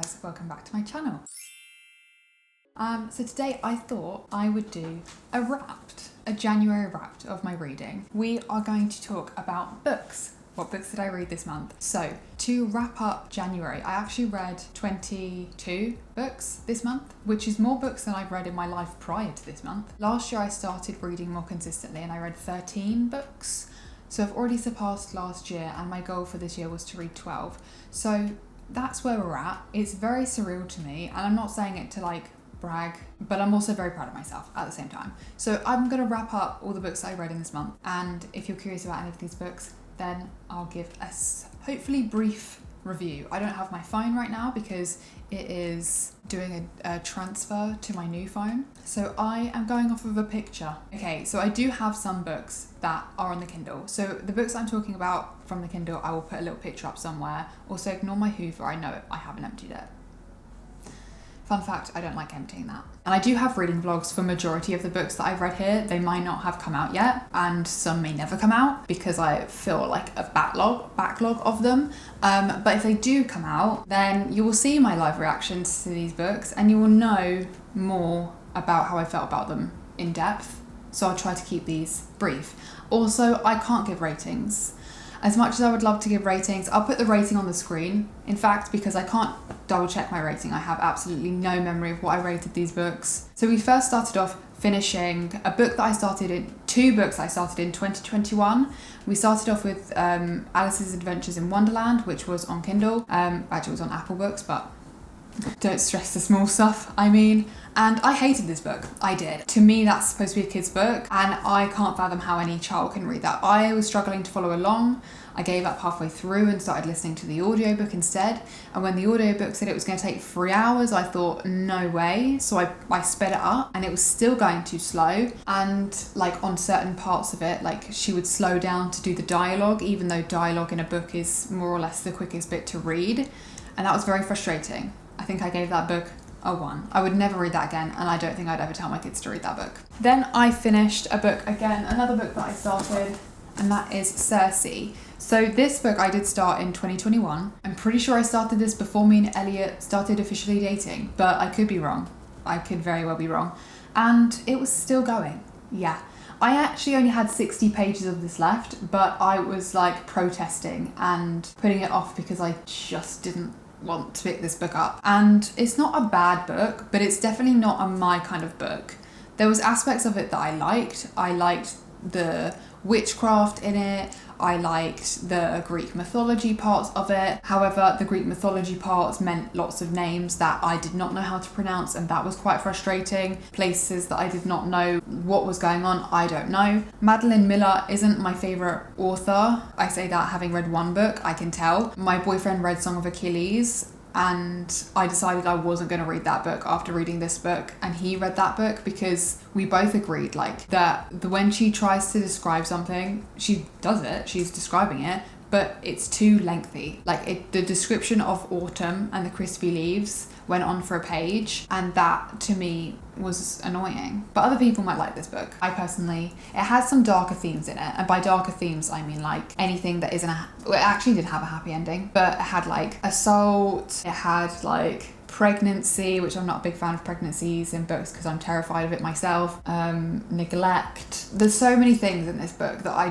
guys, welcome back to my channel. So today I thought I would do a January wrapped of my reading. We are going to talk about books. What books did I read this month? So to wrap up January, I actually read 22 books this month, which is more books than I've read in my life prior to this month. Last year I started reading more consistently and I read 13 books. So I've already surpassed last year and my goal for this year was to read 12. So that's where we're at. It's very surreal to me and I'm not saying it to like brag, but I'm also very proud of myself at the same time. So I'm going to wrap up all the books that I read in this month, and if you're curious about any of these books, then I'll give a hopefully brief review. I don't have my phone right now because it is doing a transfer to my new phone. So I am going off of a picture. Okay, so I do have some books that are on the Kindle. So the books I'm talking about from the Kindle, I will put a little picture up somewhere. Also ignore my Hoover, I know I haven't emptied it. Fun fact, I don't like emptying that. And I do have reading vlogs for majority of the books that I've read here. They might not have come out yet, and some may never come out because I feel like a backlog of them. But if they do come out, then you will see my live reactions to these books and you will know more about how I felt about them in depth. So I'll try to keep these brief. Also, I can't give ratings. As much as I would love to give ratings, I'll put the rating on the screen. In fact, because I can't double check my rating, I have absolutely no memory of what I rated these books. So we first started off finishing two books I started in 2021. We started off with Alice's Adventures in Wonderland, which was on Kindle. Actually, it was on Apple Books, but don't stress the small stuff, I mean. And I hated this book. I did. To me, that's supposed to be a kid's book, and I can't fathom how any child can read that. I was struggling to follow along. I gave up halfway through and started listening to the audiobook instead. And when the audiobook said it was going to take 3 hours, I thought, no way. So I sped it up, and it was still going too slow. And like on certain parts of it, like she would slow down to do the dialogue, even though dialogue in a book is more or less the quickest bit to read. And that was very frustrating. I think I gave that book a 1. I would never read that again, and I don't think I'd ever tell my kids to read that book. Then I finished a book again, another book that I started, and that is Circe. So this book I did start in 2021. I'm pretty sure I started this before me and Elliot started officially dating, but I could be wrong. I could very well be wrong. And it was still going. Yeah. I actually only had 60 pages of this left, but I was like protesting and putting it off because I just didn't want to pick this book up. And it's not a bad book, but it's definitely not my kind of book. There was aspects of it that I liked. I liked the witchcraft in it. I liked the Greek mythology parts of it. However, the Greek mythology parts meant lots of names that I did not know how to pronounce, and that was quite frustrating. Places that I did not know what was going on, I don't know. Madeline Miller isn't my favourite author. I say that having read one book, I can tell. My boyfriend read Song of Achilles, and I decided I wasn't going to read that book after reading this book, and he read that book because we both agreed like that when she tries to describe something, she does it, she's describing it, but it's too lengthy. Like the description of autumn and the crispy leaves went on for a page, and that to me was annoying. But other people might like this book. I personally, it has some darker themes in it, and by darker themes I mean like anything that isn't it actually did have a happy ending, but it had like assault, it had like pregnancy, which I'm not a big fan of pregnancies in books because I'm terrified of it myself, neglect. There's so many things in this book that I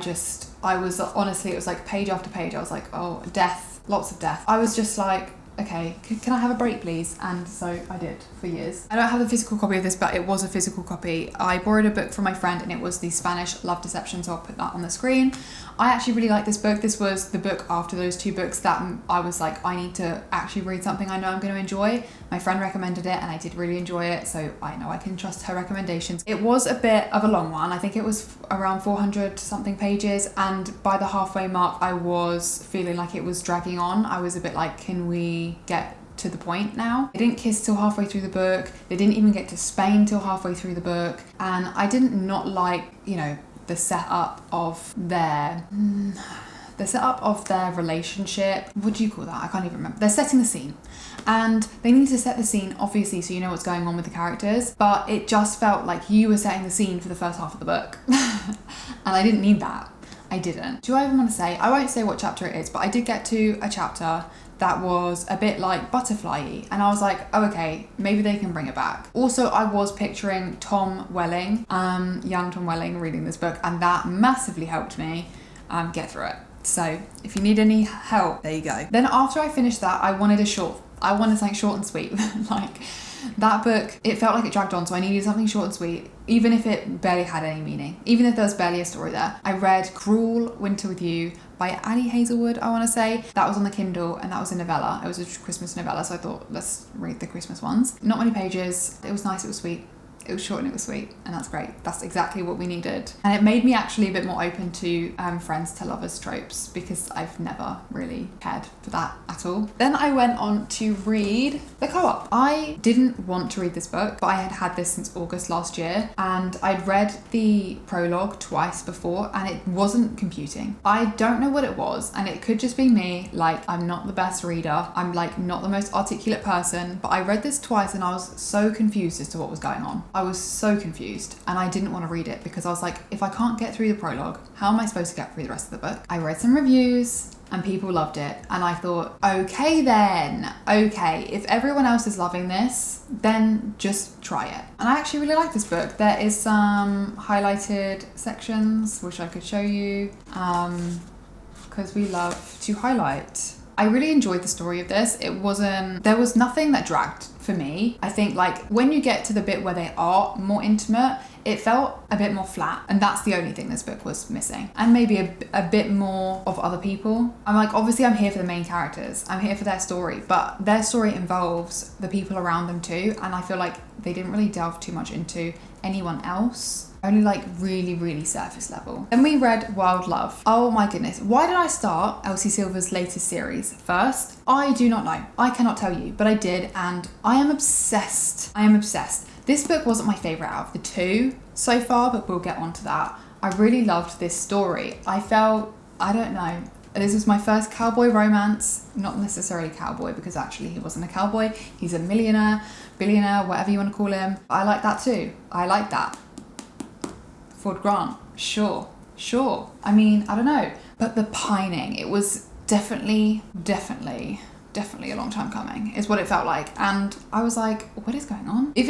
was honestly, it was like page after page I was like, oh, death, lots of death. I was just like, okay, can I have a break please? And so I did for years. I don't have the physical copy of this, but it was a physical copy. I borrowed a book from my friend and it was the Spanish Love Deception, so I'll put that on the screen. I actually really like this book. This was the book after those two books that I was like, I need to actually read something I know I'm going to enjoy. My friend recommended it and I did really enjoy it, so I know I can trust her recommendations. It was a bit of a long one. I think it was around 400 something pages, and by the halfway mark I was feeling like it was dragging on. I was a bit like, can we get to the point now? They didn't kiss till halfway through the book. They didn't even get to Spain till halfway through the book, and I didn't not like, you know, the setup of their relationship. What do you call that? I can't even remember. They're setting the scene, and they need to set the scene obviously so you know what's going on with the characters, but it just felt like you were setting the scene for the first half of the book and I didn't need that. I didn't. Do I even want to say? I won't say what chapter it is, but I did get to a chapter that was a bit like butterfly-y, and I was like, oh, okay, maybe they can bring it back. Also, I was picturing Tom Welling, young Tom Welling, reading this book, and that massively helped me get through it. So if you need any help, there you go. Then after I finished that, I wanted something short and sweet. Like, that book, it felt like it dragged on, so I needed something short and sweet, even if it barely had any meaning, even if there was barely a story there. I read Cruel Winter with You by Ali Hazelwood, I want to say. That was on the Kindle, and that was a novella. It was a Christmas novella, so I thought, let's read the Christmas ones. Not many pages. It was nice, it was sweet. It was short and it was sweet, and that's great. That's exactly what we needed. And it made me actually a bit more open to friends to lovers tropes, because I've never really cared for that at all. Then I went on to read The Co-op. I didn't want to read this book, but I had had this since August last year, and I'd read the prologue twice before, and it wasn't computing. I don't know what it was, and it could just be me. Like, I'm not the best reader. I'm like not the most articulate person, but I read this twice and I was so confused as to what was going on. I was so confused, and I didn't want to read it because I was like, if I can't get through the prologue, how am I supposed to get through the rest of the book? I read some reviews and people loved it, and I thought, okay then, okay, if everyone else is loving this, then just try it. And I actually really like this book. There is some highlighted sections which I could show you, because we love to highlight. I really enjoyed the story of this. There was nothing that dragged for me. I think, like, when you get to the bit where they are more intimate, it felt a bit more flat, and that's the only thing this book was missing. And maybe a bit more of other people. I'm like, obviously I'm here for the main characters. I'm here for their story, but their story involves the people around them too, and I feel like they didn't really delve too much into anyone else. Only like really, really surface level. Then we read Wild Love. Oh my goodness. Why did I start Elsie Silver's latest series first? I do not know. I cannot tell you, but I did, and I am obsessed. I am obsessed. This book wasn't my favourite out of the two so far, but we'll get on to that. I really loved this story. I don't know, this was my first cowboy romance. Not necessarily cowboy, because actually he wasn't a cowboy. He's a millionaire, billionaire, whatever you want to call him. I like that too. I like that. Ford Grant, sure. I mean, I don't know. But the pining, it was definitely a long time coming, is what it felt like. And I was like, what is going on? If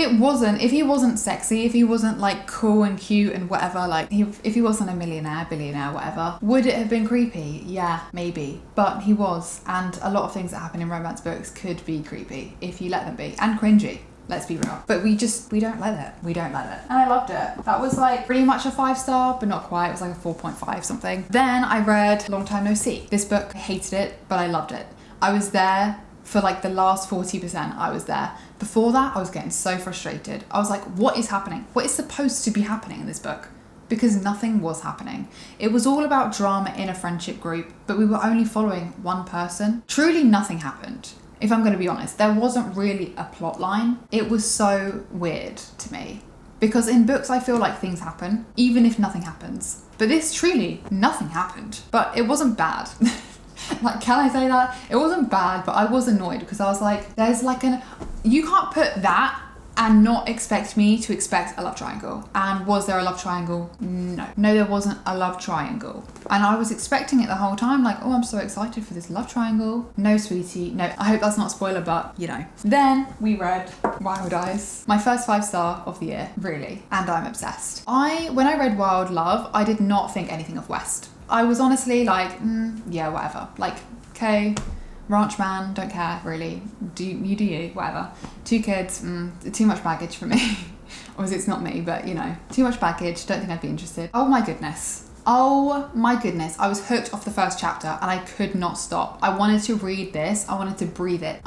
he wasn't sexy, if he wasn't like cool and cute and whatever, like if he wasn't a millionaire, billionaire, whatever, would it have been creepy? Yeah, maybe. But he was. And a lot of things that happen in romance books could be creepy if you let them be, and cringy. Let's be real. But we don't let it. We don't let it. And I loved it. That was like pretty much a 5-star, but not quite. It was like a 4.5 something. Then I read Long Time No See. This book, I hated it, but I loved it. I was there for like the last 40%. I was there. Before that, I was getting so frustrated. I was like, what is happening? What is supposed to be happening in this book? Because nothing was happening. It was all about drama in a friendship group, but we were only following one person. Truly nothing happened. If I'm going to be honest, there wasn't really a plot line. It was so weird to me. Because in books, I feel like things happen, even if nothing happens. But this, truly, nothing happened. But it wasn't bad. Like, can I say that? It wasn't bad, but I was annoyed because I was like, you can't put that and not expect me to expect a love triangle. And was there a love triangle? No, there wasn't a love triangle. And I was expecting it the whole time, like, oh, I'm so excited for this love triangle. No, sweetie, no. I hope that's not a spoiler, but you know. Then we read Wild Eyes, my first 5-star of the year, really, and I'm obsessed. When I read Wild Love, I did not think anything of West. I was honestly like, yeah, whatever. Like, okay, ranch man, don't care, really. Do you, whatever. 2 kids, too much baggage for me. Obviously, it's not me, but you know, too much baggage, don't think I'd be interested. Oh my goodness, I was hooked off the first chapter and I could not stop. I wanted to read this, I wanted to breathe it,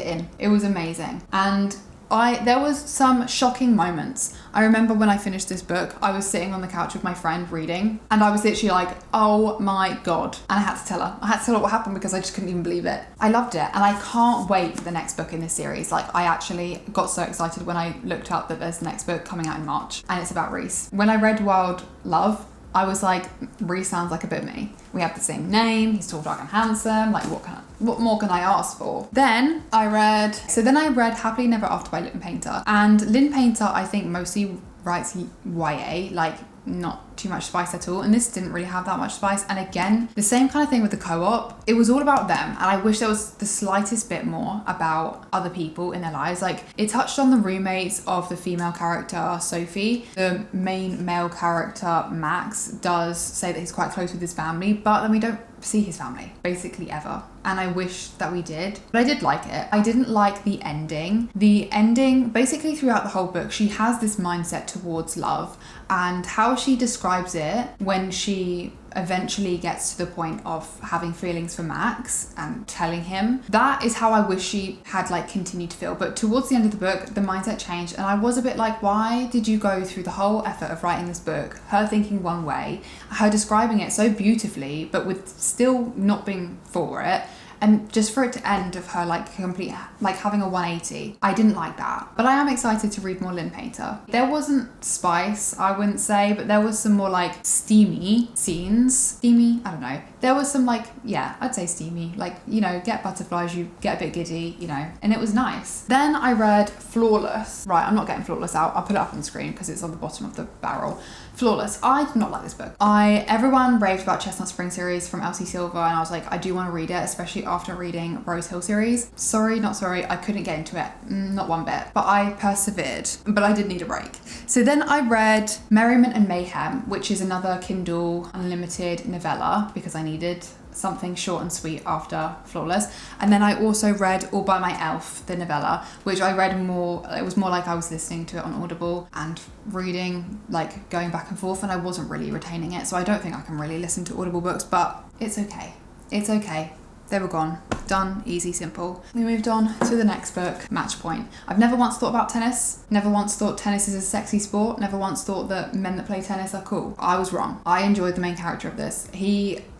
in. It was amazing. And there was some shocking moments. I remember when I finished this book, I was sitting on the couch with my friend reading, and I was literally like, oh my God. And I had to tell her what happened because I just couldn't even believe it. I loved it, and I can't wait for the next book in this series. Like, I actually got so excited when I looked up that there's the next book coming out in March, and it's about Reese. When I read Wild Love, I was like, Reese sounds like a bit of me. We have the same name, he's tall, dark and handsome, like what more can I ask for? Then I read Happily Never After by Lynn Painter. And Lynn Painter, I think, mostly writes YA, like not too much spice at all, and this didn't really have that much spice. And again, the same kind of thing with the co-op. It was all about them, and I wish there was the slightest bit more about other people in their lives. Like, it touched on the roommates of the female character Sophie. The main male character Max does say that he's quite close with his family, but then we don't see his family basically ever, and I wish that we did. But I did like it. I didn't like the ending. The ending, basically throughout the whole book, she has this mindset towards love, and how she describes it when she eventually gets to the point of having feelings for Max and telling him, that is how I wish she had like continued to feel. But towards the end of the book, the mindset changed, and I was a bit like, why did you go through the whole effort of writing this book, her thinking one way, her describing it so beautifully but with still not being for it, and just for it to end of her like complete, like having a 180. I didn't like that. But I am excited to read more Lynn Painter. There wasn't spice, I wouldn't say, but there was some more like steamy scenes. Steamy? I don't know. There was some like, yeah, I'd say steamy. Like, you know, get butterflies, you get a bit giddy, you know, and it was nice. Then I read Flawless. Right, I'm not getting Flawless out. I'll put it up on the screen because it's on the bottom of the barrel. Flawless. I did not like this book. Everyone raved about Chestnut Spring series from Elsie Silver, and I was like, I do want to read it, especially after reading Rose Hill series. Sorry, not sorry, I couldn't get into it, not one bit, but I persevered, but I did need a break. So then I read Merriment and Mayhem, which is another Kindle Unlimited novella, because I needed something short and sweet after Flawless. And then I also read All by My Elf, the novella, which I read more, it was more like I was listening to it on Audible and reading, like going back and forth, and I wasn't really retaining it, so I don't think I can really listen to Audible books, but it's okay. It's okay. They were gone. Done. Easy, simple. We moved on to the next book, Match Point. I've never once thought about tennis. Never once thought tennis is a sexy sport. Never once thought that men that play tennis are cool. I was wrong. I enjoyed the main character of this.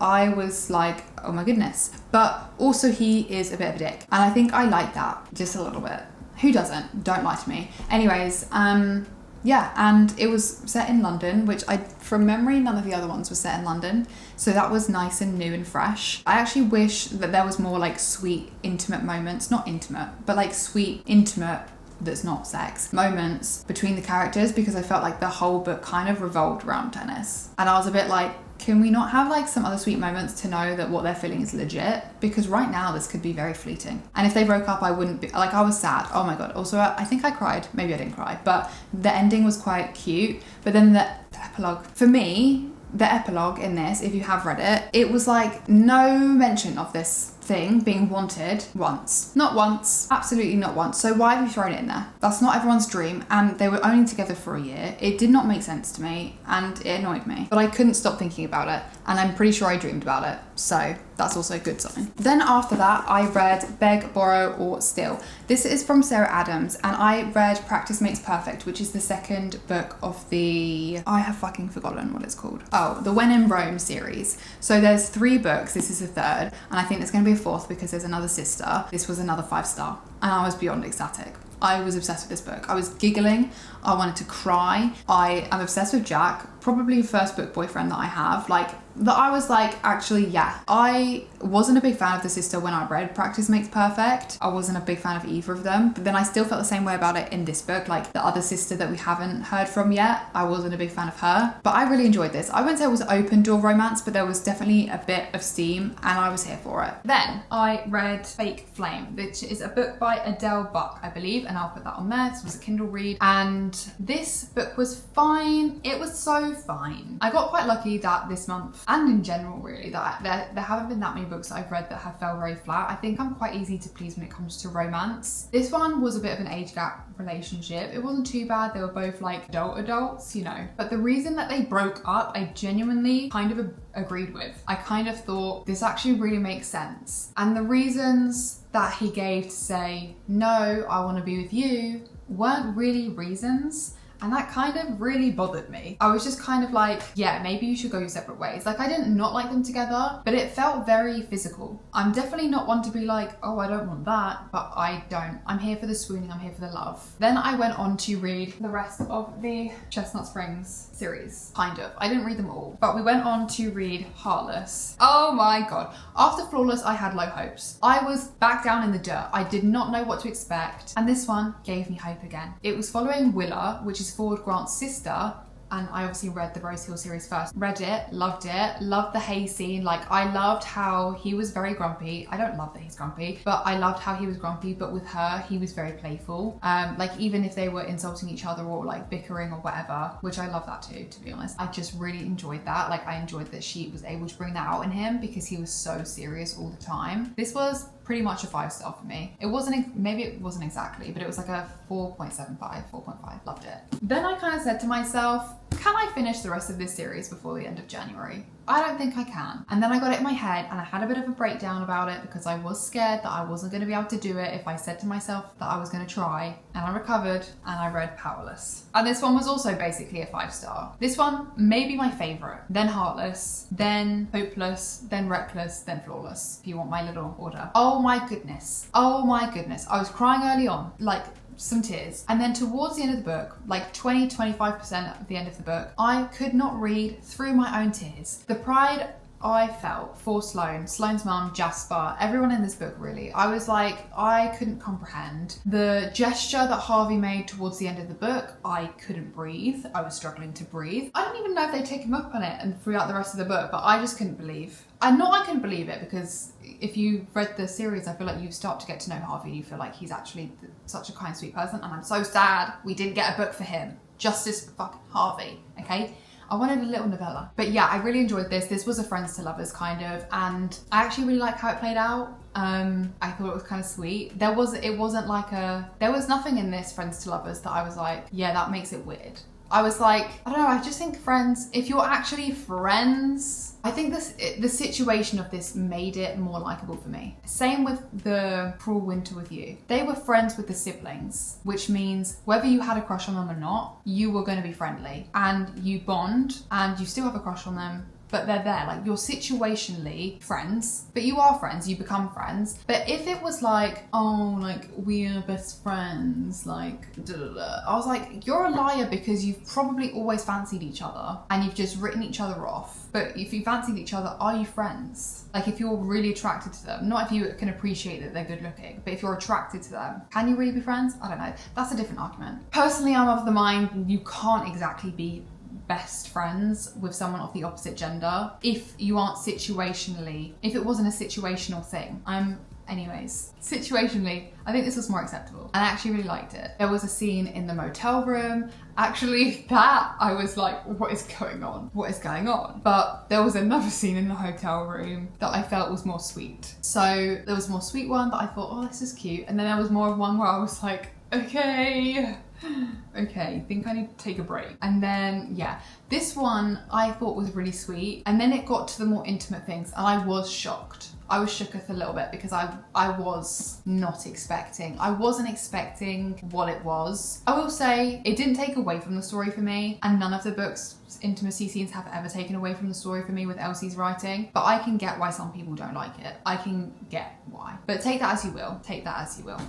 I was like, oh my goodness. But also he is a bit of a dick. And I think I like that just a little bit. Who doesn't? Don't lie to me. Anyways, yeah, and it was set in London, which from memory, none of the other ones were set in London. So that was nice and new and fresh. I actually wish that there was more like sweet, intimate moments, not intimate, but like sweet, intimate, that's not sex, moments between the characters, because I felt like the whole book kind of revolved around tennis. And I was a bit like, can we not have like some other sweet moments to know that what they're feeling is legit? Because right now this could be very fleeting. And if they broke up, I wouldn't be, like, I was sad. Oh my God. Also, I think I cried. Maybe I didn't cry, but the ending was quite cute. But then the epilogue, for me, the epilogue in this, if you have read it, it was like no mention of this thing being wanted once. Not once. Absolutely not once. So why have you thrown it in there? That's not everyone's dream, and they were only together for a year. It did not make sense to me, and it annoyed me. But I couldn't stop thinking about it, and I'm pretty sure I dreamed about it. So that's also a good sign. Then after that, I read Beg, Borrow, or Steal. This is from Sarah Adams, and I read Practice Makes Perfect, which is the second book of the... I have fucking forgotten what it's called. Oh, the When in Rome series. So there's 3 books. This is the third, and I think there's going to be a 4th because there's another sister. This was another 5-star, and I was beyond ecstatic. I was obsessed with this book. I was giggling. I wanted to cry. I am obsessed with Jack, probably first book boyfriend that I have. Like, that I was like, actually, yeah. I wasn't a big fan of the sister when I read Practice Makes Perfect. I wasn't a big fan of either of them. But then I still felt the same way about it in this book. Like, the other sister that we haven't heard from yet, I wasn't a big fan of her. But I really enjoyed this. I wouldn't say it was open door romance, but there was definitely a bit of steam, and I was here for it. Then I read Fake Flame, which is a book by Adele Buck, I believe, and I'll put that on there. This was a Kindle read, and this book was fine. It was so fine. I got quite lucky that this month, and in general really, that there haven't been that many books that I've read that have fell very flat. I think I'm quite easy to please when it comes to romance. This one was a bit of an age gap relationship. It wasn't too bad. They were both like adults, you know. But the reason that they broke up, I genuinely kind of agreed with. I kind of thought this actually really makes sense. And the reasons that he gave to say, no, I want to be with you, weren't really reasons. And that kind of really bothered me. I was just kind of like, yeah, maybe you should go your separate ways. Like, I didn't not like them together, but it felt very physical. I'm definitely not one to be like, oh, I don't want that, but I don't. I'm here for the swooning, I'm here for the love. Then I went on to read the rest of the Chestnut Springs series. Kind of. I didn't read them all, but we went on to read Heartless. Oh my God. After Flawless, I had low hopes. I was back down in the dirt. I did not know what to expect. And this one gave me hope again. It was following Willa, which is Ford Grant's sister, and I obviously read the Rose Hill series first. Read it, loved the hay scene. Like, I loved how he was very grumpy. I don't love that he's grumpy, but I loved how he was grumpy, but with her, he was very playful. Like, even if they were insulting each other or like bickering or whatever, which I love that too, to be honest. I just really enjoyed that. Like, I enjoyed that she was able to bring that out in him because he was so serious all the time. This was pretty much a 5-star for me. It wasn't, maybe it wasn't exactly, but it was like a 4.75, 4.5. Loved it. Then I kind of said to myself, can I finish the rest of this series before the end of January? I don't think I can. And then I got it in my head and I had a bit of a breakdown about it because I was scared that I wasn't going to be able to do it if I said to myself that I was going to try. And I recovered and I read Powerless. And this one was also basically a 5-star. This one may be my favourite, then Heartless, then Hopeless, then Reckless, then Flawless, if you want my little order. Oh my goodness. Oh my goodness. I was crying early on, like some tears. And then towards the end of the book, like 20-25% at the end of the book, I could not read through my own tears. The pride I felt for Sloane's mum, Jasper, everyone in this book really. I was like, I couldn't comprehend. The gesture that Harvey made towards the end of the book, I couldn't breathe. I was struggling to breathe. I don't even know if they take him up on it and throughout the rest of the book, but I just couldn't believe. I couldn't believe it because if you read the series, I feel like you start to get to know Harvey and you feel like he's actually such a kind, sweet person. And I'm so sad we didn't get a book for him. Justice for fucking Harvey, okay? I wanted a little novella. But yeah, I really enjoyed this. This was a friends to lovers kind of, and I actually really like how it played out. I thought it was kind of sweet. There was nothing in this friends to lovers that I was like, yeah, that makes it weird. I was like, I don't know, I just think friends, if you're actually friends, I think the situation of this made it more likable for me. Same with the Cruel Winter with You. They were friends with the siblings, which means whether you had a crush on them or not, you were going to be friendly and you bond and you still have a crush on them. But they're there, like you're situationally friends, but you are friends, you become friends. But if it was like, oh, like we are best friends, like da da da, I was like, you're a liar because you've probably always fancied each other and you've just written each other off. But if you fancied each other, are you friends? Like if you're really attracted to them, not if you can appreciate that they're good looking, but if you're attracted to them, can you really be friends? I don't know. That's a different argument. Personally, I'm of the mind you can't exactly be best friends with someone of the opposite gender if you aren't situationally, if it wasn't a situational thing. Anyways, situationally, I think this was more acceptable and I actually really liked it. There was a scene in the motel room. Actually, that I was like, what is going on? What is going on? But there was another scene in the hotel room that I felt was more sweet. So there was a more sweet one that I thought, oh, this is cute. And then there was more of one where I was like, okay, think I need to take a break. And then, yeah, this one I thought was really sweet. And then it got to the more intimate things and I was shocked. I was shooketh a little bit because I was not expecting. I wasn't expecting what it was. I will say it didn't take away from the story for me, and none of the book's intimacy scenes have ever taken away from the story for me with Elsie's writing, but I can get why some people don't like it. I can get why. But take that as you will. Take that as you will.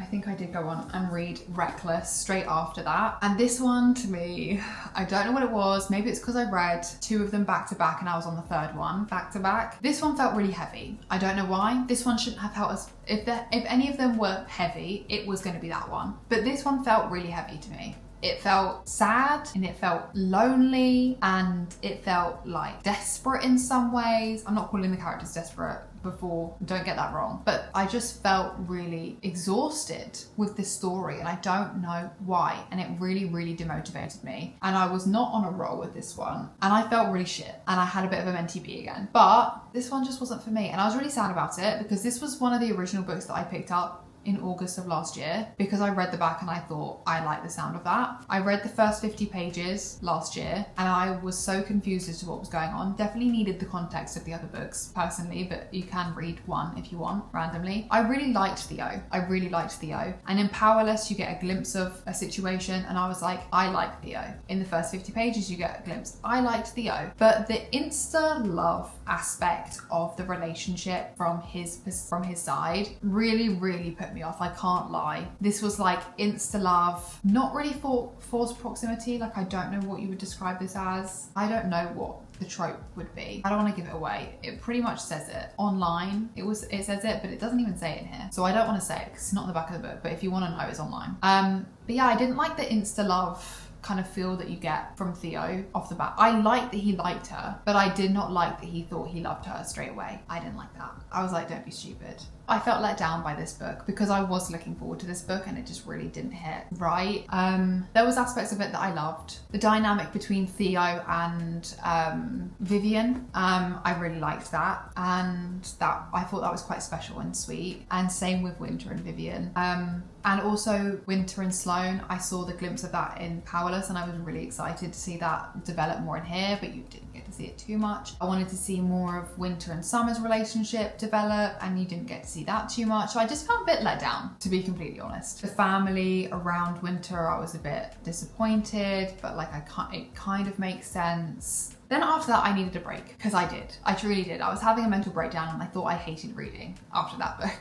I think I did go on and read Reckless straight after that. And this one to me, I don't know what it was. Maybe it's because I read two of them back to back and I was on the third one back to back. This one felt really heavy. I don't know why. This one shouldn't have felt as, if any of them were heavy, it was going to be that one. But this one felt really heavy to me. It felt sad and it felt lonely and it felt like desperate in some ways. I'm not calling the characters desperate before, don't get that wrong. But I just felt really exhausted with this story and I don't know why. And it really, really demotivated me. And I was not on a roll with this one. And I felt really shit. And I had a bit of a mentee B again. But this one just wasn't for me. And I was really sad about it because this was one of the original books that I picked up in August of last year because I read the back and I thought I like the sound of that. I read the first 50 pages last year and I was so confused as to what was going on. Definitely needed the context of the other books personally, but you can read one if you want randomly. I really liked Theo. And in Powerless you get a glimpse of a situation and I was like, I like Theo. In the first 50 pages you get a glimpse. I liked Theo. But the insta love aspect of the relationship from his side really, really put me off. I can't lie. This was like insta love, not really for forced proximity. Like I don't know what you would describe this as. I don't know what the trope would be. I don't want to give it away. It pretty much says it online. It says it, but it doesn't even say it in here. So I don't want to say it because it's not in the back of the book. But if you want to know, it's online. But yeah, I didn't like the insta love kind of feel that you get from Theo off the bat. I liked that he liked her, but I did not like that he thought he loved her straight away. I didn't like that. I was like, don't be stupid. I felt let down by this book because I was looking forward to this book and it just really didn't hit right. There was aspects of it that I loved. The dynamic between Theo and Vivian, I really liked that, and that I thought that was quite special and sweet. And same with Winter and Vivian. And also Winter and Sloane, I saw the glimpse of that in Powerless and I was really excited to see that develop more in here, but you didn't get to see it too much. I wanted to see more of Winter and Summer's relationship develop and you didn't get to see that too much. So I just felt a bit let down, to be completely honest. The family around Winter, I was a bit disappointed, but like it kind of makes sense. Then after that, I needed a break, because I did. I truly did. I was having a mental breakdown and I thought I hated reading after that book.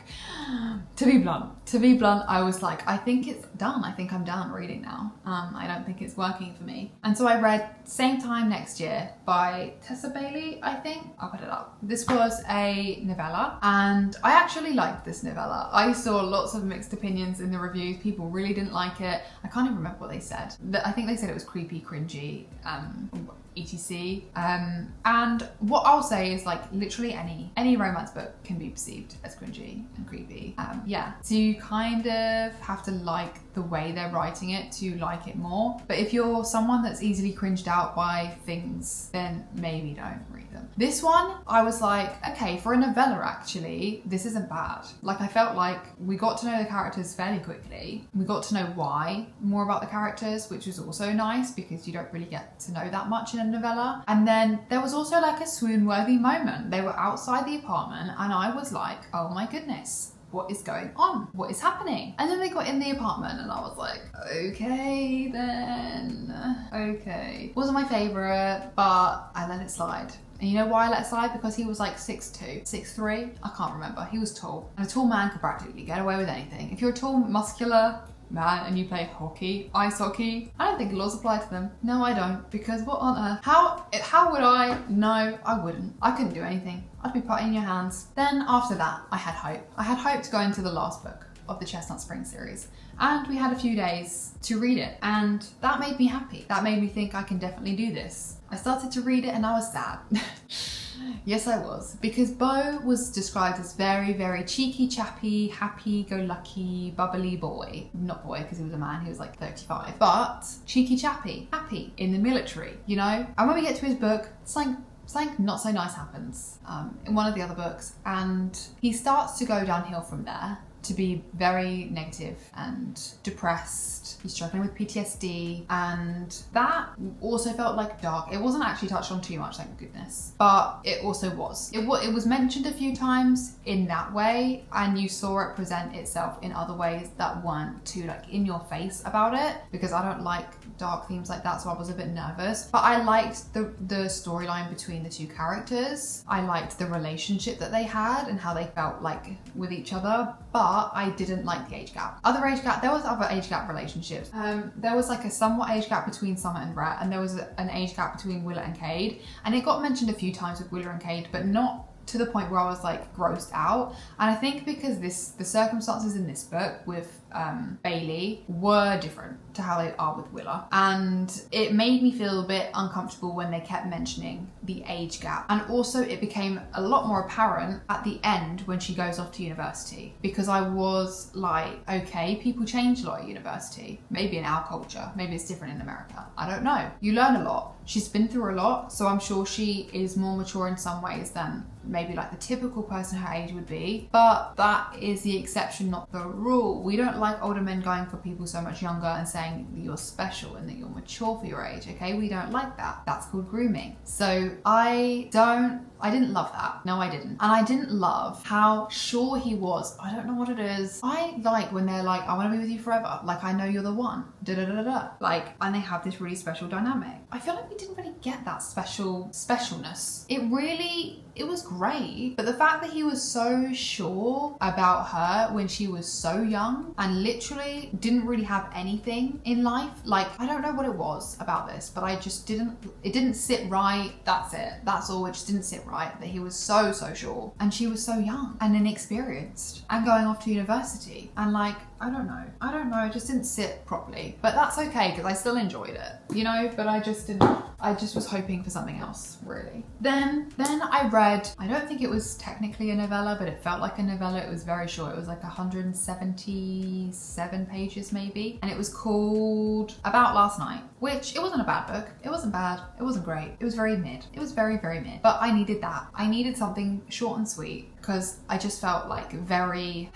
To be blunt, I was like, I think it's done. I think I'm done reading now. I don't think it's working for me. And so I read Same Time Next Year by Tessa Bailey, I think. I'll put it up. This was a novella and I actually liked this novella. I saw lots of mixed opinions in the reviews. People really didn't like it. I can't even remember what they said. I think they said it was creepy, cringy, etc. And what I'll say is like literally any romance book can be perceived as cringy and creepy. Yeah, so you kind of have to like the way they're writing it to like it more. But if you're someone that's easily cringed out by things, then maybe don't read them. This one, I was like, okay, for a novella actually, this isn't bad. Like I felt like we got to know the characters fairly quickly. We got to know why more about the characters, which was also nice because you don't really get to know that much in a novella. And then there was also like a swoon-worthy moment. They were outside the apartment and I was like, oh my goodness, what is going on? What is happening? And then they got in the apartment and I was like, okay then, okay. Wasn't my favourite, but I let it slide. And you know why I let it slide? Because he was like 6'2", 6'3", I can't remember. He was tall. And a tall man could practically get away with anything. If you're a tall, muscular man and you play hockey, ice hockey, I don't think laws apply to them. No, I don't, because what on earth? How would I? No, I wouldn't. I couldn't do anything. I'd be putty in your hands. Then after that, I had hope. I had hope to go into the last book of the Chestnut Spring series. And we had a few days to read it. And that made me happy. That made me think I can definitely do this. I started to read it and I was sad. Yes, I was. Because Beau was described as very, very cheeky, chappy, happy-go-lucky, bubbly boy. Not boy, because he was a man, he was like 35. But cheeky, chappy, happy, in the military, you know? And when we get to his book, something not so nice happens in one of the other books. And he starts to go downhill from there, to be very negative and depressed. He's struggling with PTSD, and that also felt like dark. It wasn't actually touched on too much, thank goodness, but it also was. It was mentioned a few times in that way, and you saw it present itself in other ways that weren't too like in your face about it, because I don't like dark themes like that, so I was a bit nervous. But I liked the storyline between the two characters. I liked the relationship that they had and how they felt like with each other, but I didn't like the age gap. There was other age gap relationships. There was like a somewhat age gap between Summer and Rhett, and there was an age gap between Willa and Cade, and it got mentioned a few times with Willa and Cade, but not to the point where I was like grossed out. And I think because the circumstances in this book with Bailey were different to how they are with Willa, and it made me feel a bit uncomfortable when they kept mentioning the age gap. And also it became a lot more apparent at the end when she goes off to university, because I was like, okay, people change a lot at university. Maybe in our culture, maybe it's different in America, I don't know. You learn a lot. She's been through a lot, so I'm sure she is more mature in some ways than maybe like the typical person her age would be, but that is the exception, not the rule. We don't like older men going for people so much younger and saying that you're special and that you're mature for your age, okay? We don't like that. That's called grooming. So I didn't love that. No, I didn't. And I didn't love how sure he was. I don't know what it is. I like when they're like, I want to be with you forever. Like, I know you're the one. Da da da da da. Like, and they have this really special dynamic. I feel like we didn't really get that specialness. It was great, but the fact that he was so sure about her when she was so young and literally didn't really have anything in life, like, I don't know what it was about this, but it didn't sit right. That's it. That's all. It just didn't sit right that he was so sure and she was so young and inexperienced and going off to university. And like, I don't know, it just didn't sit properly. But that's okay, because I still enjoyed it, you know, but I just was hoping for something else, really. Then I read, I don't think it was technically a novella, but it felt like a novella. It was very short. It was like 177 pages maybe. And it was called About Last Night, which it wasn't a bad book. It wasn't bad. It wasn't great. It was very mid. It was very, very mid. But I needed that. I needed something short and sweet, because I just felt like very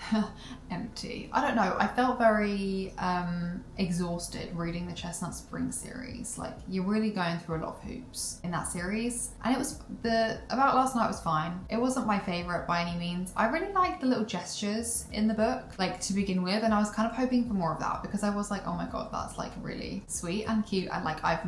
empty. I don't know. I felt very exhausted reading the Chestnut Springs series. Like, you're really going through a lot of hoops in that series. And it was, About Last Night was fine. It wasn't my favorite by any means. I really liked the little gestures in the book, like, to begin with. And I was kind of hoping for more of that, because I was like, oh my God, that's like really sweet and cute. And like, I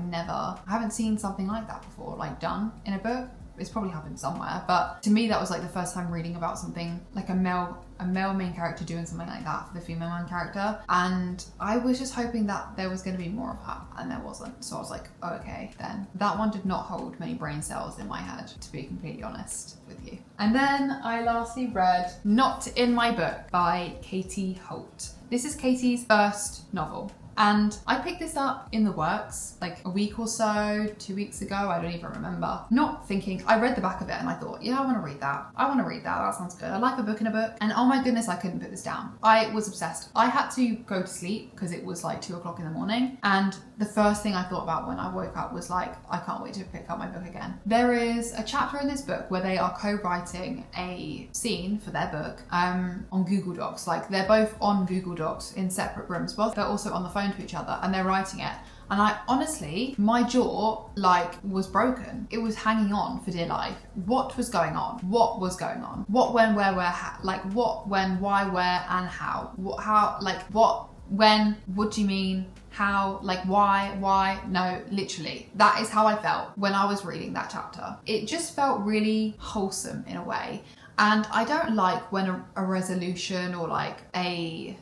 haven't seen something like that before, like done in a book. It's probably happened somewhere, but to me that was like the first time reading about something like a male main character doing something like that for the female main character, and I was just hoping that there was going to be more of that, and there wasn't. So I was like, oh, okay, then that one did not hold many brain cells in my head, to be completely honest with you. And then I lastly read Not in My Book by Katie Holt. This is Katie's first novel. And I picked this up in the works like a week or so, 2 weeks ago, I don't even remember. Not thinking, I read the back of it and I thought, yeah, I want to read that. That sounds good. I like a book in a book. And oh my goodness, I couldn't put this down. I was obsessed. I had to go to sleep because it was like 2 o'clock in the morning. And the first thing I thought about when I woke up was like, I can't wait to pick up my book again. There is a chapter in this book where they are co-writing a scene for their book on Google Docs. Like, they're both on Google Docs in separate rooms, but they're also on the phone to each other, and they're writing it. And I honestly, my jaw like was broken. It was hanging on for dear life. What was going on? What was going on? What, when, where, like what, when, why, where, and how? How, like what, when, what do you mean? How, like why? No, literally. That is how I felt when I was reading that chapter. It just felt really wholesome in a way. And I don't like when a resolution or like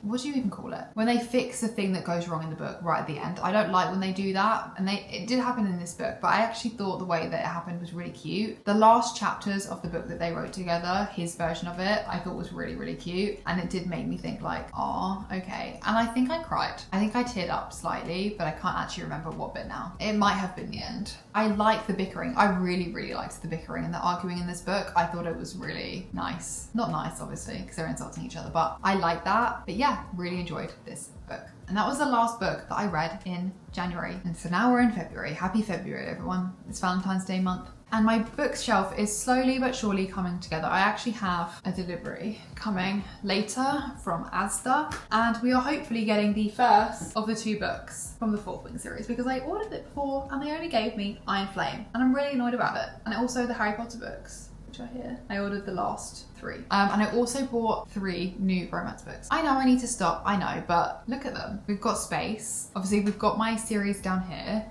what do you even call it? When they fix the thing that goes wrong in the book right at the end. I don't like when they do that. And it did happen in this book, but I actually thought the way that it happened was really cute. The last chapters of the book that they wrote together, his version of it, I thought was really, really cute. And it did make me think like, oh, okay. And I think I cried. I think I teared up slightly, but I can't actually remember what bit now. It might have been the end. I like the bickering. I really, really liked the bickering and the arguing in this book. I thought it was really nice. Not nice, obviously, because they're insulting each other, but I like that. But yeah, really enjoyed this book. And that was the last book that I read in January. And so now we're in February. Happy February, everyone. It's Valentine's Day month. And my bookshelf is slowly but surely coming together. I actually have a delivery coming later from Asda, and we are hopefully getting the first of the 2 books from the Fourth Wing series, because I ordered it before and they only gave me Iron Flame, and I'm really annoyed about it. And also the Harry Potter books, which are here. I ordered the last 3. And I also bought 3 new romance books. I know I need to stop, I know, but look at them. We've got space. Obviously, we've got my series down here.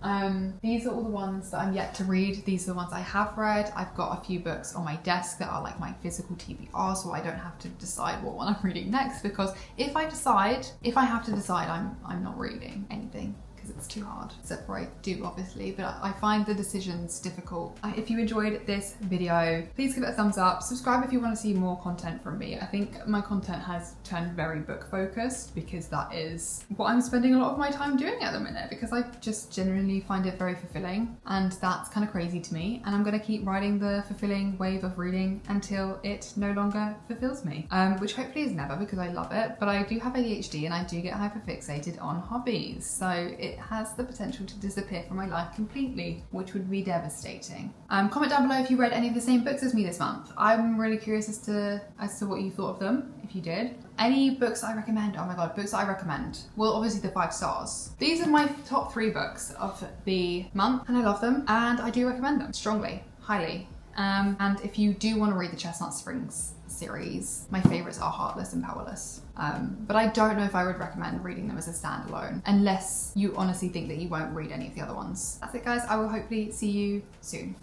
These are all the ones that I'm yet to read. These are the ones I have read. I've got a few books on my desk that are like my physical TBR, so I don't have to decide what one I'm reading next, because if I have to decide, I'm not reading anything. It's too hard, except for I do obviously, but I find the decisions difficult. If you enjoyed this video, please give it a thumbs up. Subscribe if you want to see more content from me. I think my content has turned very book focused, because that is what I'm spending a lot of my time doing at the minute, because I just genuinely find it very fulfilling, and that's kind of crazy to me. And I'm going to keep riding the fulfilling wave of reading until it no longer fulfills me, which hopefully is never, because I love it. But I do have ADHD and I do get hyperfixated on hobbies, so it has the potential to disappear from my life completely, which would be devastating. Comment down below if you read any of the same books as me this month. I'm really curious as to what you thought of them, if you did. Any books I recommend? Oh my god, books I recommend. Well, obviously the 5 stars. These are my top 3 books of the month, and I love them, and I do recommend them strongly, highly. And if you do want to read the Chestnut Springs series, my favourites are Heartless and Powerless. But I don't know if I would recommend reading them as a standalone, unless you honestly think that you won't read any of the other ones. That's it, guys. I will hopefully see you soon.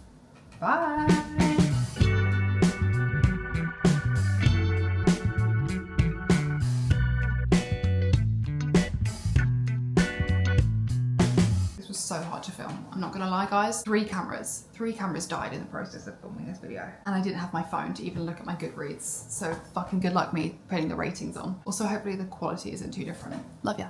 Bye! So hard to film. I'm not gonna lie, guys. Three cameras died in the process of filming this video. And I didn't have my phone to even look at my Goodreads. So fucking good luck me putting the ratings on. Also, hopefully the quality isn't too different. Love ya.